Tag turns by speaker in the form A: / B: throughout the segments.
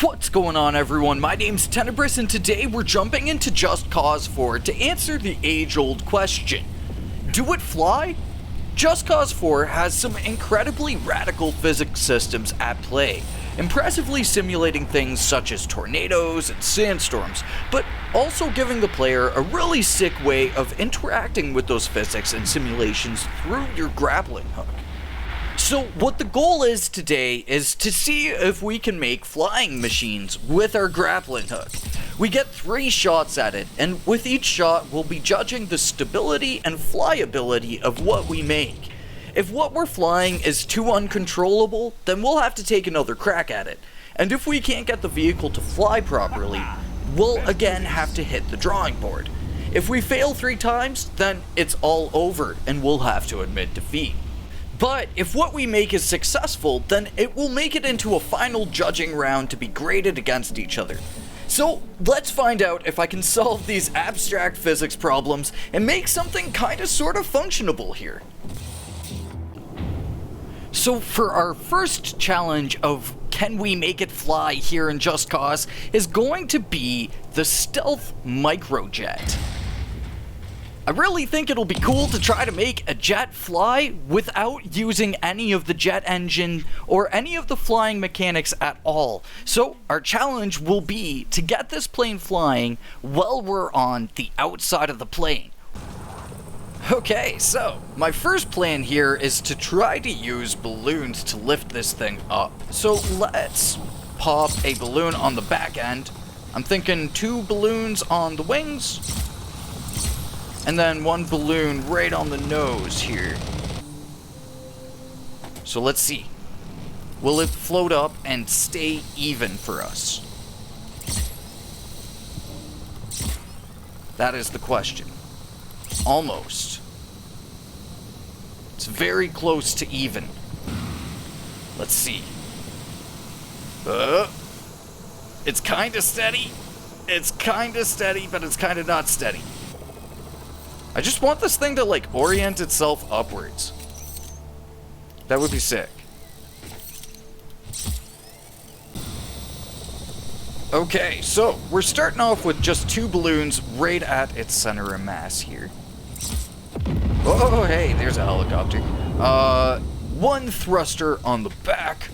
A: What's going on, everyone? My name's Tenebris, and today we're jumping into Just Cause 4 to answer the age-old question: do it fly? Just Cause 4 has some incredibly radical physics systems at play, impressively simulating things such as tornadoes and sandstorms, but also giving the player a really sick way of interacting with those physics and simulations through your grappling hook. So what the goal is today is to see if we can make flying machines with our grappling hook. We get 3 shots at it, and with each shot we'll be judging the stability and flyability of what we make. If what we're flying is too uncontrollable, then we'll have to take another crack at it. And if we can't get the vehicle to fly properly, we'll again have to hit the drawing board. If we fail 3 times, then it's all over and we'll have to admit defeat. But if what we make is successful, then it will make it into a final judging round to be graded against each other. So let's find out if I can solve these abstract physics problems and make something kinda sorta functionable here. So for our first challenge of can we make it fly here in Just Cause is going to be the stealth microjet. I really think it'll be cool to try to make a jet fly without using any of the jet engine or any of the flying mechanics at all. So our challenge will be to get this plane flying while we're on the outside of the plane. Okay, so my first plan here is to try to use balloons to lift this thing up. So let's pop a balloon on the back end. I'm thinking 2 balloons on the wings, and then 1 balloon right on the nose here. So let's see. Will it float up and stay even for us? That is the question. Almost. It's very close to even. Let's see. It's kinda steady. It's kinda steady, but it's kinda not steady. I just want this thing to, like, orient itself upwards. That would be sick. Okay, so we're starting off with just 2 balloons right at its center of mass here. Oh, hey, there's a helicopter. 1 thruster on the back.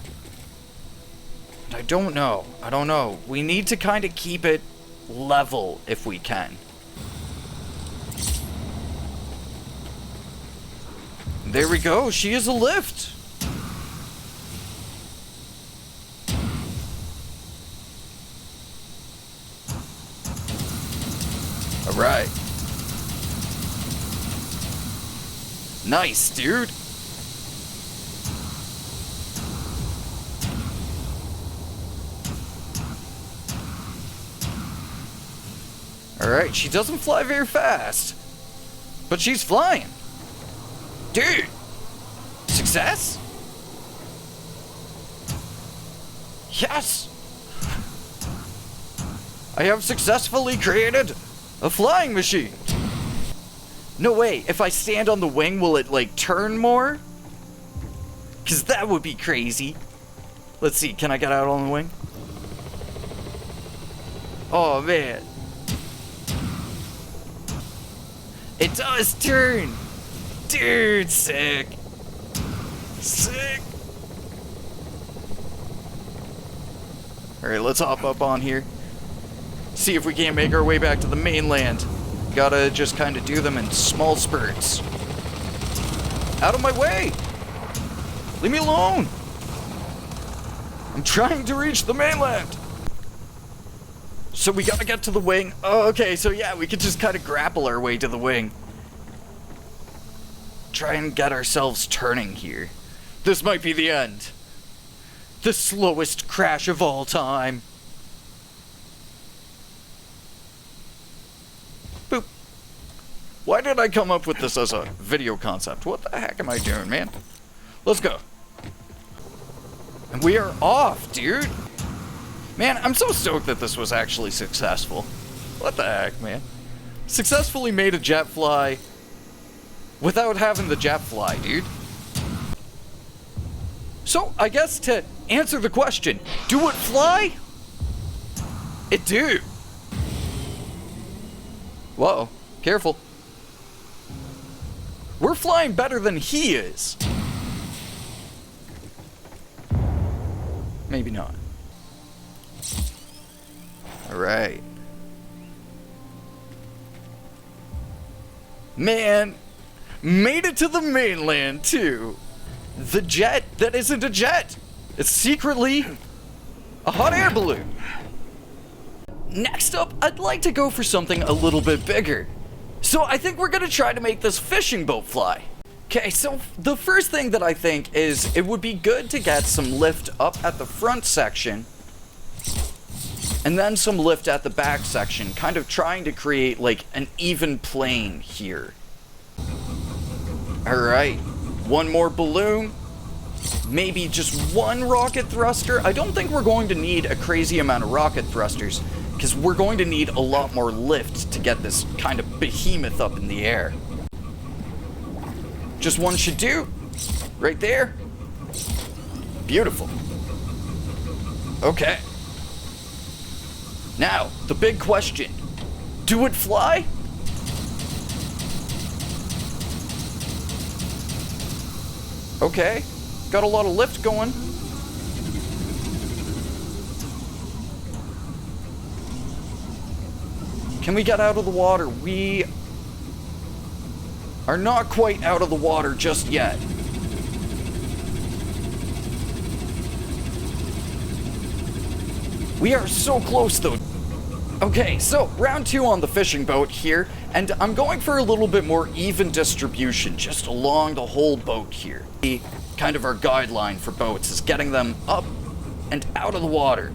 A: I don't know. We need to kind of keep it level if we can. There we go, she is a lift. Alright. Nice, dude. Alright, she doesn't fly very fast, but she's flying. Dude! Success? Yes! I have successfully created a flying machine! No way, if I stand on the wing, will it, like, turn more? 'Cause that would be crazy. Let's see, can I get out on the wing? Oh, man. It does turn! Dude, sick. Sick. Alright, let's hop up on here. See if we can't make our way back to the mainland. Gotta just kind of do them in small spurts. Out of my way! Leave me alone! I'm trying to reach the mainland! So we gotta get to the wing. Oh, okay, so yeah, we could just kind of grapple our way to the wing. Try and get ourselves turning here. This might be the end. The slowest crash of all time. Boop. Why did I come up with this as a video concept? What the heck am I doing, man? Let's go. And we are off, dude. Man, I'm so stoked that this was actually successful. What the heck, man? Successfully made a jet fly without having the jet fly, dude. So, I guess to answer the question, do it fly It do. Whoa, careful. We're flying better than he is. Maybe not. Alright. Man, made it to the mainland too. The jet that isn't a jet. It's secretly a hot air balloon. Next up, I'd like to go for something a little bit bigger. So I think we're gonna try to make this fishing boat fly. Okay, so the first thing that I think is it would be good to get some lift up at the front section and then some lift at the back section, kind of trying to create like an even plane here. Alright, one more balloon, maybe just one rocket thruster. I don't think we're going to need a crazy amount of rocket thrusters because we're going to need a lot more lift to get this kind of behemoth up in the air. Just one should do. Right there. Beautiful. Okay. Now, the big question. Do it fly? Okay. Got a lot of lift going. Can we get out of the water? We are not quite out of the water just yet. We are so close though. Okay, so round 2 on the fishing boat here, and I'm going for a little bit more even distribution just along the whole boat here. Kind of our guideline for boats is getting them up and out of the water.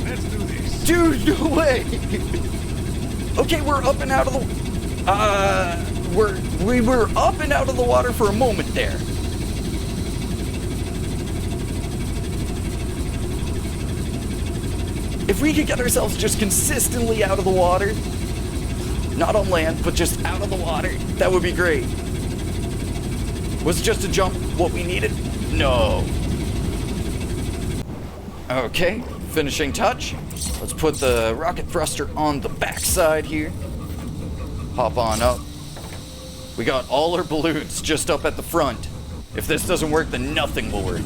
B: Let's do this.
A: Dude, no way! Okay, we're up and out of the... we were up and out of the water for a moment there. If we could get ourselves just consistently out of the water, not on land, but just out of the water, that would be great. Was just a jump what we needed? No. Okay, finishing touch. Let's put the rocket thruster on the backside here. Hop on up. We got all our balloons just up at the front. If this doesn't work, then nothing will work.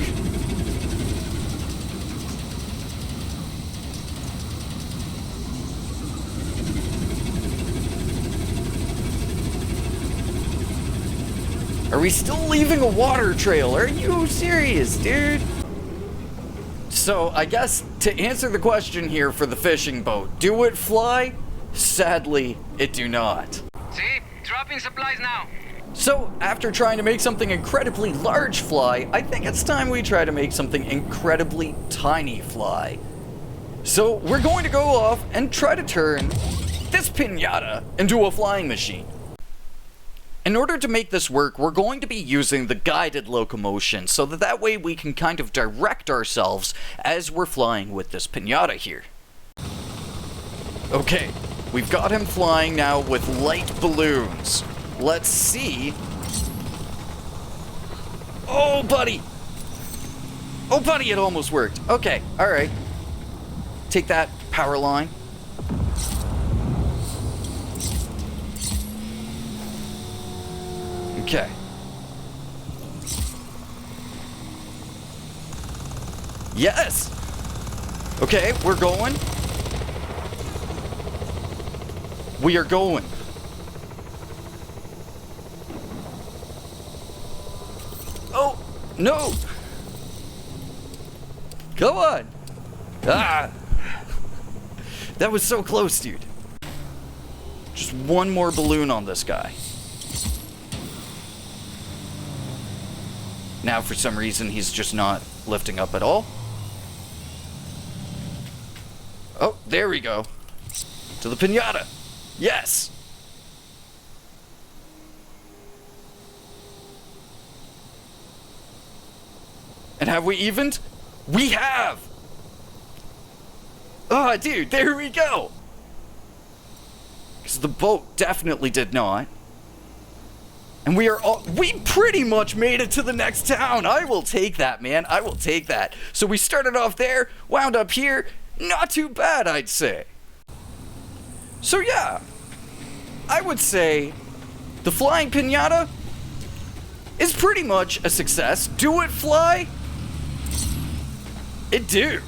A: Are we still leaving a water trail? Are you serious, dude? So, I guess to answer the question here for the fishing boat, do it fly? Sadly, it do not.
C: See? Dropping supplies now.
A: So, after trying to make something incredibly large fly, I think it's time we try to make something incredibly tiny fly. So, we're going to go off and try to turn this pinata into a flying machine. In order to make this work, we're going to be using the guided locomotion so that way we can kind of direct ourselves as we're flying with this pinata here. Okay, we've got him flying now with light balloons. Let's see. Oh, buddy! Oh, buddy, it almost worked. Okay, alright. Take that, power line. Okay. Yes! Okay, we're going. We are going. Oh, no! Come on! Ah! That was so close, dude. Just one more balloon on this guy. Now, for some reason, he's just not lifting up at all. Oh, there we go. To the pinata. Yes! And have we evened? We have! Ah, dude, there we go! Because the boat definitely did not. And we pretty much made it to the next town. I will take that, man. I will take that. So we started off there, wound up here. Not too bad, I'd say. So yeah, I would say the flying pinata is pretty much a success. Do it fly? It do.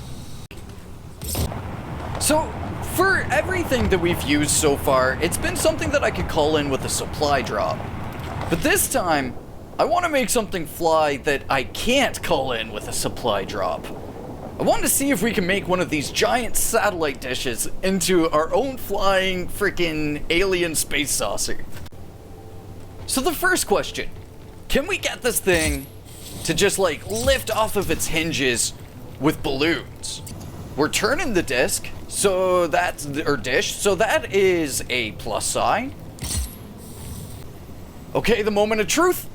A: So for everything that we've used so far, it's been something that I could call in with a supply drop. But this time, I want to make something fly that I can't call in with a supply drop. I wanted to see if we can make one of these giant satellite dishes into our own flying freaking alien space saucer. So the first question, can we get this thing to just like lift off of its hinges with balloons? We're turning the disc, so that's, or dish, so that is a plus sign. Okay, the moment of truth.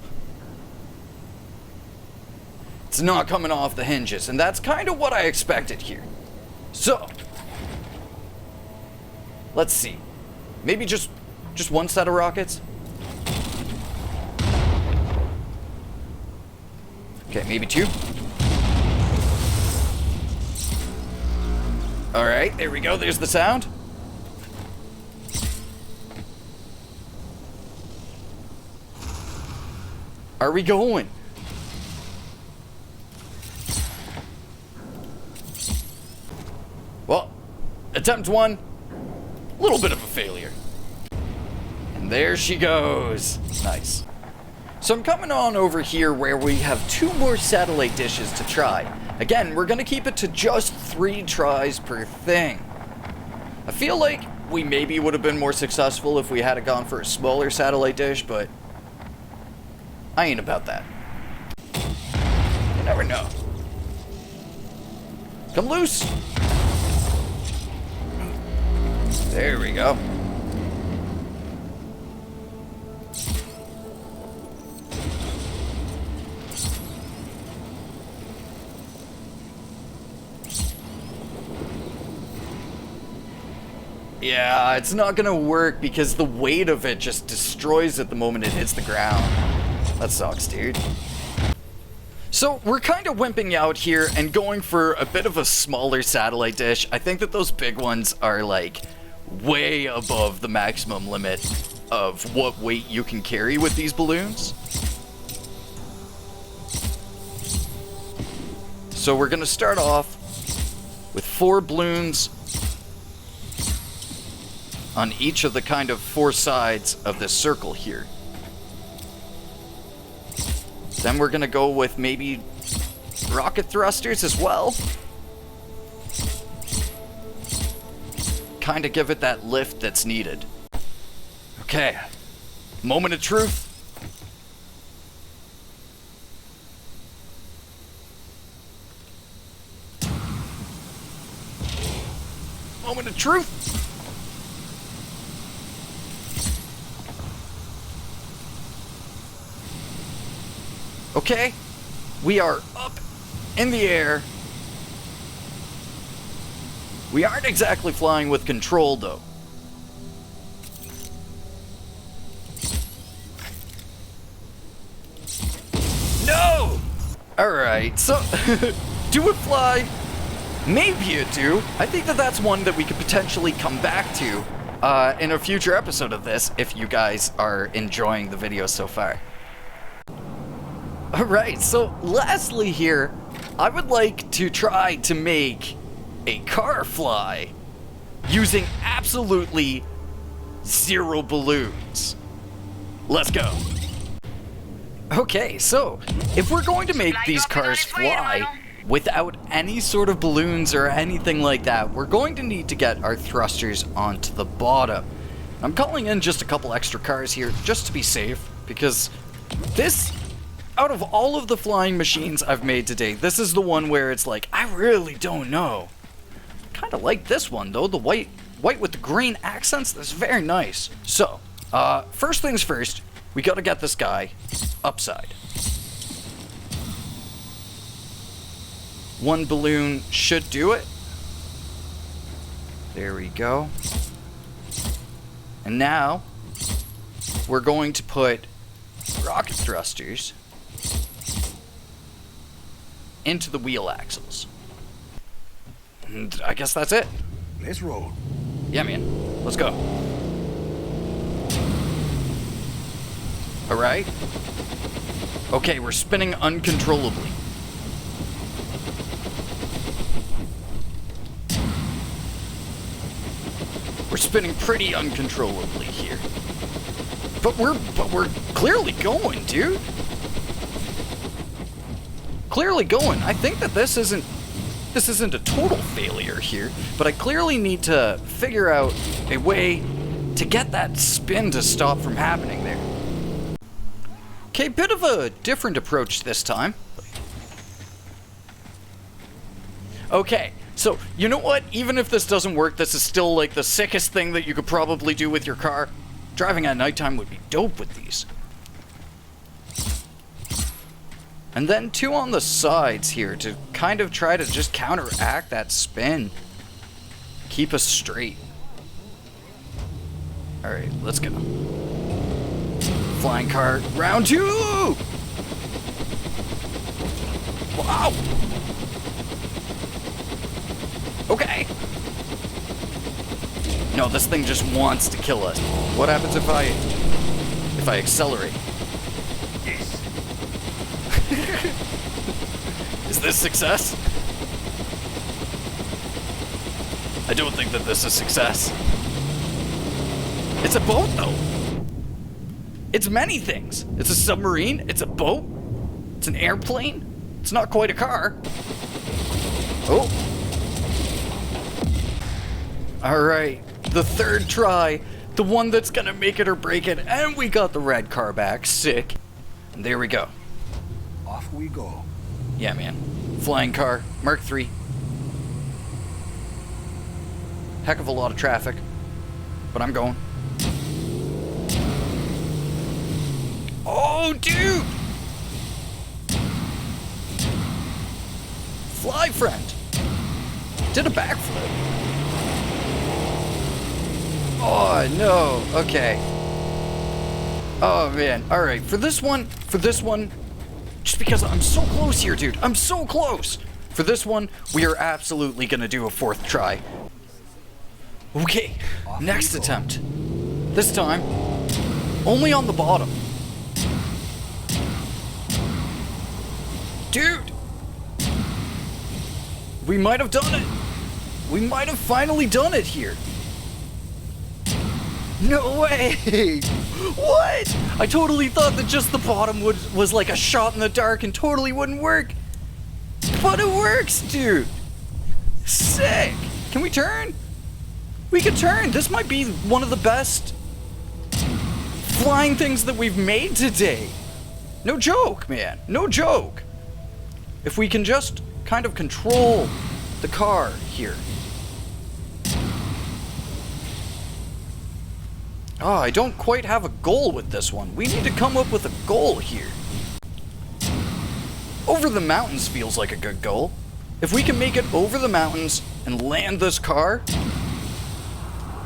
A: It's not coming off the hinges, and that's kind of what I expected here. So, let's see. Maybe just one set of rockets? Okay, maybe two. Alright, there we go, there's the sound. Are we going? Well, attempt one, a little bit of a failure. And there she goes. Nice. So I'm coming on over here where we have 2 more satellite dishes to try. Again, we're gonna keep it to just 3 tries per thing. I feel like we maybe would have been more successful if we had gone for a smaller satellite dish, but I ain't about that. You never know. Come loose. There we go. Yeah, it's not gonna work because the weight of it just destroys it the moment it hits the ground. That sucks, dude. So we're kind of wimping out here and going for a bit of a smaller satellite dish. I think that those big ones are like way above the maximum limit of what weight you can carry with these balloons. So we're gonna start off with 4 balloons on each of the kind of 4 sides of this circle here. Then we're gonna go with maybe rocket thrusters as well. Kind of give it that lift that's needed. Okay, moment of truth. Moment of truth. Okay, we are up in the air. We aren't exactly flying with control, though. No! Alright, so, do it fly? Maybe you do. I think that that's one that we could potentially come back to in a future episode of this, if you guys are enjoying the video so far. Alright, so lastly here, I would like to try to make a car fly using absolutely 0 balloons. Let's go. Okay, so if we're going to make these cars fly without any sort of balloons or anything like that, we're going to need to get our thrusters onto the bottom. I'm calling in just a couple extra cars here just to be safe, because this, out of all of the flying machines I've made today, this is the one where it's like, I really don't know. Kind of like this one though, the white with the green accents. That's very nice. So, first things first, we gotta get this guy upside. 1 balloon should do it. There we go. And now, we're going to put rocket thrusters into the wheel axles. And I guess that's it.
B: Let's roll.
A: Yeah, man. Let's go. Alright. Okay, we're spinning uncontrollably. We're spinning pretty uncontrollably here. But we're clearly going, dude. Clearly going. I think that this isn't a total failure here, but I clearly need to figure out a way to get that spin to stop from happening there. Okay, bit of a different approach this time. Okay, so you know what? Even if this doesn't work, this is still like the sickest thing that you could probably do with your car. Driving at nighttime would be dope with these. And then two on the sides here to kind of try to just counteract that spin. Keep us straight. Alright, let's go. Flying car, round 2! Wow! Okay. No, this thing just wants to kill us. What happens if I accelerate?
B: Yes.
A: Is this success? I don't think that this is success. It's a boat, though. It's many things. It's a submarine. It's a boat. It's an airplane. It's not quite a car. Oh. Alright. The third try. The one that's gonna make it or break it. And we got the red car back. Sick. And there we go.
B: Off we go.
A: Yeah, man. Flying car. Mark III. Heck of a lot of traffic. But I'm going. Oh, dude! Fly friend. Did a backflip. Oh, no. Okay. Oh, man. Alright, for this one, just because I'm so close here, dude. I'm so close. For this one, we are absolutely gonna do a fourth try. Okay, next attempt. This time, only on the bottom. Dude! We might have done it! We might have finally done it here. No way! What? I totally thought that just the bottom was like a shot in the dark and totally wouldn't work. But it works, dude! Sick! Can we turn? We can turn! This might be one of the best flying things that we've made today. No joke, man. No joke. If we can just kind of control the car here. Oh, I don't quite have a goal with this one. We need to come up with a goal here. Over the mountains feels like a good goal. If we can make it over the mountains and land this car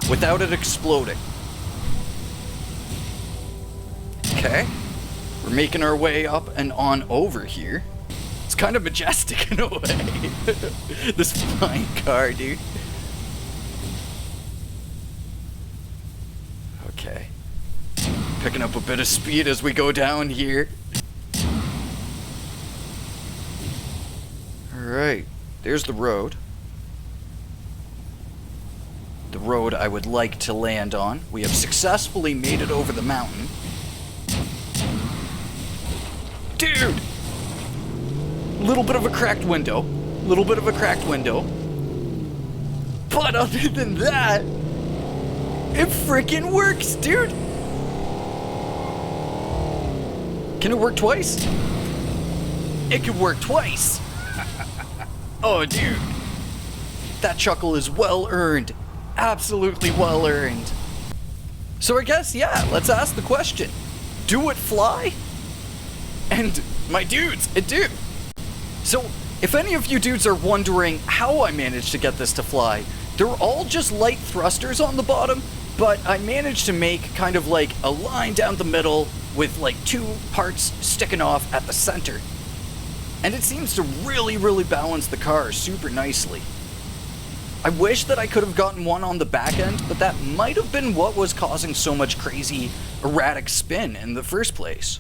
A: without it exploding. Okay. We're making our way up and on over here. It's kind of majestic in a way. This flying car, dude. Okay. Picking up a bit of speed as we go down here. Alright. There's the road. The road I would like to land on. We have successfully made it over the mountain. Dude! Little bit of a cracked window. Little bit of a cracked window. But other than that, it freaking works, dude! Can it work twice? It can work twice! Oh, dude. That chuckle is well earned. Absolutely well earned. So I guess, yeah, let's ask the question. Do it fly? And my dudes, it do. So, if any of you dudes are wondering how I managed to get this to fly, they're all just light thrusters on the bottom, but I managed to make kind of like a line down the middle with like 2 parts sticking off at the center. And it seems to really balance the car super nicely. I wish that I could have gotten one on the back end, but that might have been what was causing so much crazy, erratic spin in the first place.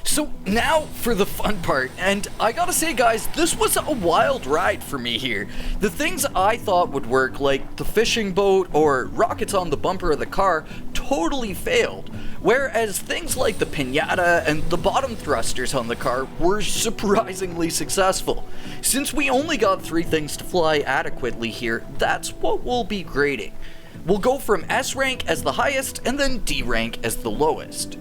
A: So now for the fun part, and I gotta say guys, this was a wild ride for me here. The things I thought would work, like the fishing boat or rockets on the bumper of the car, totally failed. Whereas things like the pinata and the bottom thrusters on the car were surprisingly successful. Since we only got 3 things to fly adequately here, that's what we'll be grading. We'll go from S rank as the highest and then D rank as the lowest.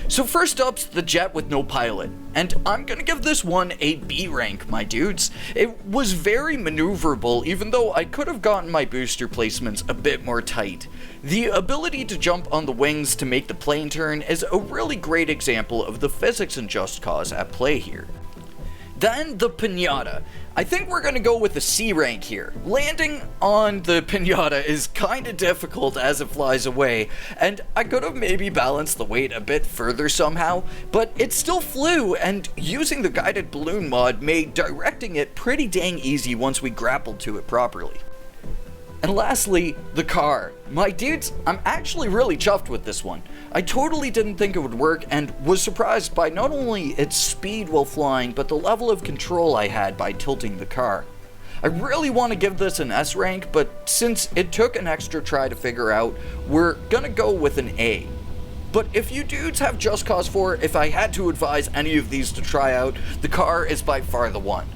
A: So first up's the jet with no pilot, and I'm gonna give this one a B rank, my dudes. It was very maneuverable, even though I could have gotten my booster placements a bit more tight. The ability to jump on the wings to make the plane turn is a really great example of the physics in Just Cause at play here. Then the pinata. I think we're gonna go with a C rank here. Landing on the pinata is kinda difficult as it flies away, and I could have maybe balanced the weight a bit further somehow, but it still flew, and using the guided balloon mod made directing it pretty dang easy once we grappled to it properly. And lastly, the car. My dudes, I'm actually really chuffed with this one. I totally didn't think it would work and was surprised by not only its speed while flying, but the level of control I had by tilting the car. I really want to give this an S rank, but since it took an extra try to figure out, we're gonna go with an A. But if you dudes have Just Cause 4, if I had to advise any of these to try out, the car is by far the one.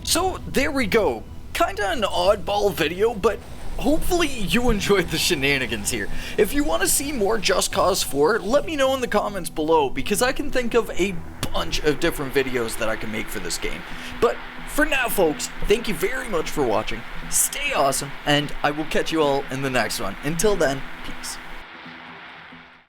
A: So there we go. Kinda an oddball video, but hopefully you enjoyed the shenanigans here. If you want to see more Just Cause 4, let me know in the comments below, because I can think of a bunch of different videos that I can make for this game. But for now folks, thank you very much for watching, stay awesome, and I will catch you all in the next one. Until then, peace.